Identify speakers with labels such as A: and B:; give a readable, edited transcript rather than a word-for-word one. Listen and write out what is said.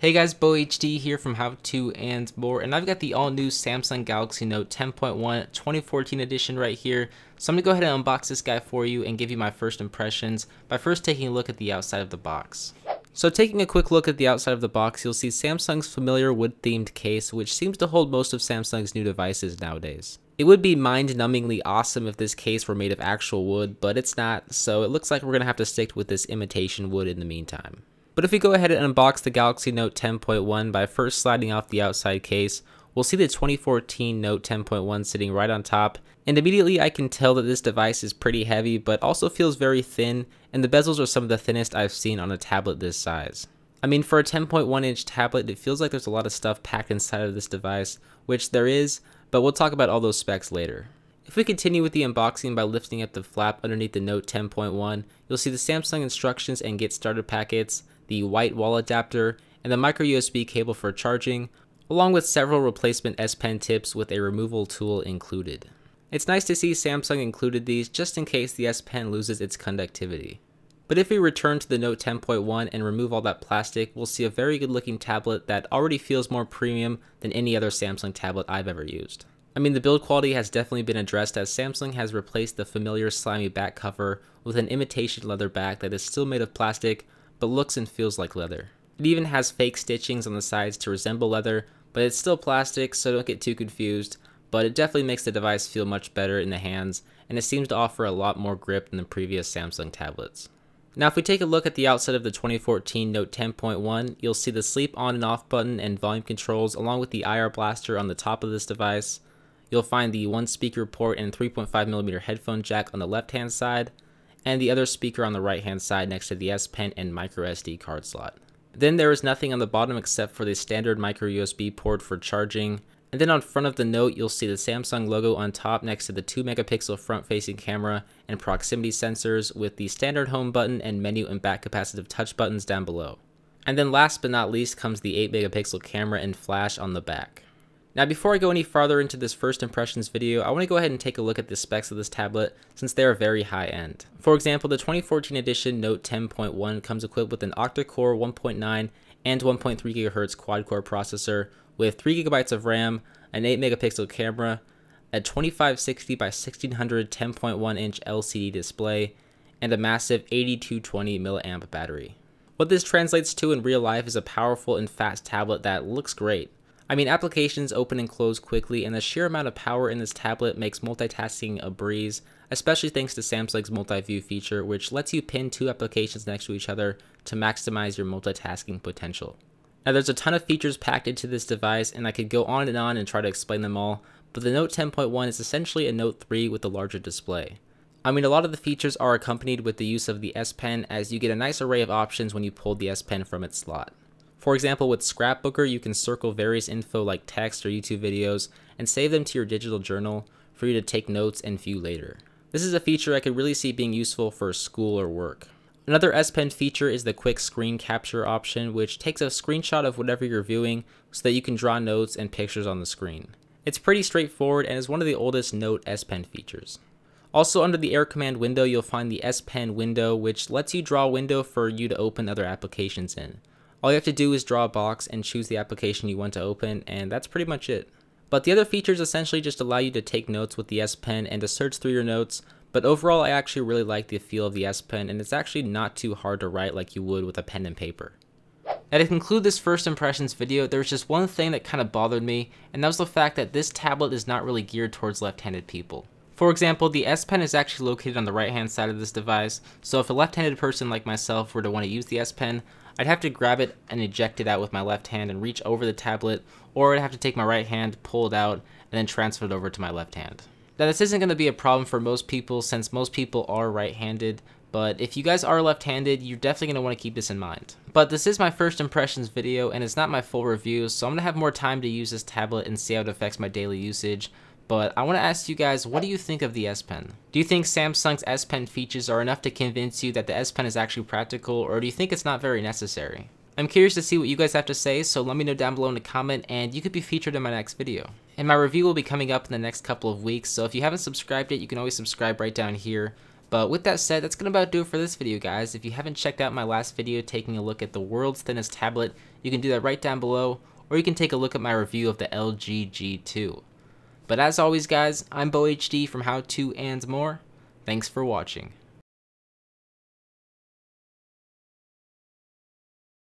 A: Hey guys, BoHD here from How To and More, and I've got the all-new Samsung Galaxy Note 10.1 2014 edition right here. So I'm going to go ahead and unbox this guy for you and give you my first impressions by first taking a look at the outside of the box. So taking a quick look at the outside of the box, you'll see Samsung's familiar wood-themed case, which seems to hold most of Samsung's new devices nowadays. It would be mind-numbingly awesome if this case were made of actual wood, but it's not, so it looks like we're going to have to stick with this imitation wood in the meantime. But if we go ahead and unbox the Galaxy Note 10.1 by first sliding off the outside case, we'll see the 2014 Note 10.1 sitting right on top, and immediately I can tell that this device is pretty heavy but also feels very thin, and the bezels are some of the thinnest I've seen on a tablet this size. I mean, for a 10.1 inch tablet, it feels like there's a lot of stuff packed inside of this device, which there is, but we'll talk about all those specs later. If we continue with the unboxing by lifting up the flap underneath the Note 10.1, you'll see the Samsung instructions and get started packets, the white wall adapter, and the micro USB cable for charging, along with several replacement S Pen tips with a removal tool included. It's nice to see Samsung included these just in case the S Pen loses its conductivity. But if we return to the Note 10.1 and remove all that plastic, we'll see a very good looking tablet that already feels more premium than any other Samsung tablet I've ever used. I mean, the build quality has definitely been addressed as Samsung has replaced the familiar slimy back cover with an imitation leather back that is still made of plastic, but looks and feels like leather. It even has fake stitchings on the sides to resemble leather, but it's still plastic, so don't get too confused, but it definitely makes the device feel much better in the hands, and it seems to offer a lot more grip than the previous Samsung tablets. Now if we take a look at the outside of the 2014 Note 10.1, you'll see the sleep on and off button and volume controls along with the IR blaster on the top of this device. You'll find the one speaker port and 3.5mm headphone jack on the left hand side, and the other speaker on the right hand side next to the S Pen and micro SD card slot. Then there is nothing on the bottom except for the standard micro USB port for charging, and then on front of the Note you'll see the Samsung logo on top next to the 2-megapixel front facing camera and proximity sensors with the standard home button and menu and back capacitive touch buttons down below. And then last but not least comes the 8-megapixel camera and flash on the back. Now before I go any farther into this first impressions video, I want to go ahead and take a look at the specs of this tablet since they are very high end. For example, the 2014 edition Note 10.1 comes equipped with an octa-core 1.9 and 1.3 GHz quad-core processor with 3 GB of RAM, an 8-megapixel camera, a 2560 by 1600 10.1 inch LCD display, and a massive 8220 mAh battery. What this translates to in real life is a powerful and fast tablet that looks great. I mean, applications open and close quickly, and the sheer amount of power in this tablet makes multitasking a breeze, especially thanks to Samsung's multi-view feature, which lets you pin two applications next to each other to maximize your multitasking potential. Now, there's a ton of features packed into this device, and I could go on and try to explain them all, but the Note 10.1 is essentially a Note 3 with a larger display. I mean, a lot of the features are accompanied with the use of the S Pen, as you get a nice array of options when you pull the S Pen from its slot. For example, with Scrapbooker, you can circle various info like text or YouTube videos and save them to your digital journal for you to take notes and view later. This is a feature I could really see being useful for school or work. Another S Pen feature is the quick screen capture option, which takes a screenshot of whatever you're viewing so that you can draw notes and pictures on the screen. It's pretty straightforward and is one of the oldest Note S Pen features. Also under the Air Command window, you'll find the S Pen window, which lets you draw a window for you to open other applications in. All you have to do is draw a box and choose the application you want to open, and that's pretty much it. But the other features essentially just allow you to take notes with the S Pen and to search through your notes, but overall I actually really like the feel of the S Pen, and it's actually not too hard to write like you would with a pen and paper. Now to conclude this first impressions video, there's just one thing that kind of bothered me, and that was the fact that this tablet is not really geared towards left-handed people. For example, the S Pen is actually located on the right-hand side of this device, so if a left-handed person like myself were to want to use the S Pen, I'd have to grab it and eject it out with my left hand and reach over the tablet, or I'd have to take my right hand, pull it out, and then transfer it over to my left hand. Now this isn't going to be a problem for most people since most people are right-handed, but if you guys are left-handed, you're definitely going to want to keep this in mind. But this is my first impressions video and it's not my full review, so I'm going to have more time to use this tablet and see how it affects my daily usage. But I want to ask you guys, what do you think of the S Pen? Do you think Samsung's S Pen features are enough to convince you that the S Pen is actually practical, or do you think it's not very necessary? I'm curious to see what you guys have to say, so let me know down below in the comment, and you could be featured in my next video. And my review will be coming up in the next couple of weeks, so if you haven't subscribed yet, you can always subscribe right down here. But with that said, that's going to about do it for this video, guys. If you haven't checked out my last video taking a look at the world's thinnest tablet, you can do that right down below, or you can take a look at my review of the LG G2. But as always, guys, I'm BoHD from How To and More. Thanks for watching.